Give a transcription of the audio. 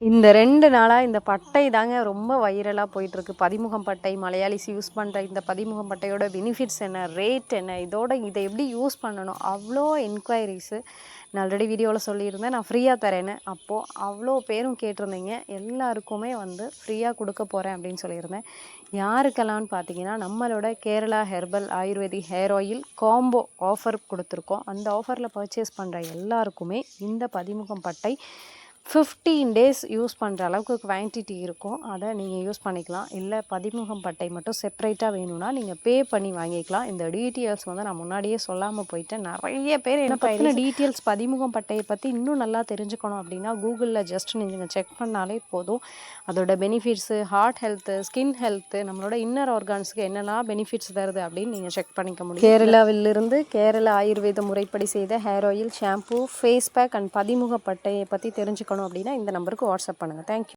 இந்த 2 நாளா இந்த பட்டை தாங்க ரொம்ப வைரலா போயிட்டுருக்கு. பதிமுகம் பட்டை மலையாளிஸ் யூஸ் பண்ற இந்த பதிமுகம் பட்டையோட பெனிஃபிட்ஸ் என்ன? ரேட் என்ன? இதை எப்படி யூஸ் பண்ணணும்? அவ்வளோ என்கொயரீஸு. நான் ஆல்ரெடி வீடியோவில் சொல்லியிருந்தேன், நான் ஃப்ரீயாக தரேன்னு. அப்போது அவ்வளோ பேரும் கேட்டிருந்தீங்க. எல்லாருக்குமே வந்து ஃப்ரீயாக கொடுக்க போகிறேன் அப்படின்னு சொல்லியிருந்தேன். யாருக்கெல்லாம்னு பார்த்தீங்கன்னா, நம்மளோட Kerala herbal ayurvedic hair oil combo offer கொடுத்துருக்கோம். அந்த ஆஃபரில் பர்ச்சேஸ் பண்ணுற எல்லாருக்குமே இந்த பதிமுகம் பட்டை 15 டேஸ் யூஸ் பண்ணுற அளவுக்கு குவான்டிட்டி இருக்கும். அதை நீங்கள் யூஸ் பண்ணிக்கலாம். இல்லை பதிமுகம் பட்டை மட்டும் செப்பரேட்டாக வேணும்னா நீங்கள் பே பண்ணி வாங்கிக்கலாம். இந்த டீட்டெயில்ஸ் வந்து நான் முன்னாடியே சொல்லாமல் போயிட்டேன். நிறைய பேர் என்ன பற்றின டீட்டெயில்ஸ் பதிமுகம் பட்டையை பற்றி இன்னும் நல்லா தெரிஞ்சுக்கணும் அப்படின்னா கூகுளில் ஜஸ்ட் நீங்கள் செக் பண்ணாலே போதும். அதோட benefits, heart health, skin health, நம்மளோட இன்னர் ஆர்கான்ஸுக்கு என்னெல்லாம் பெனிஃபிட்ஸ் தருது அப்படின்னு நீங்கள் செக் பண்ணிக்க முடியும். கேரளாவிலிருந்து கேரளா ஆயுர்வேத முறைப்படி செய்த hair oil, shampoo, face pack and பதிமுக பட்டையை பற்றி தெரிஞ்சுக்கணும் அப்படின்னா இந்த நம்பருக்கு வாட்ஸ்அப் பண்ணுங்கள். தேங்க்யூ.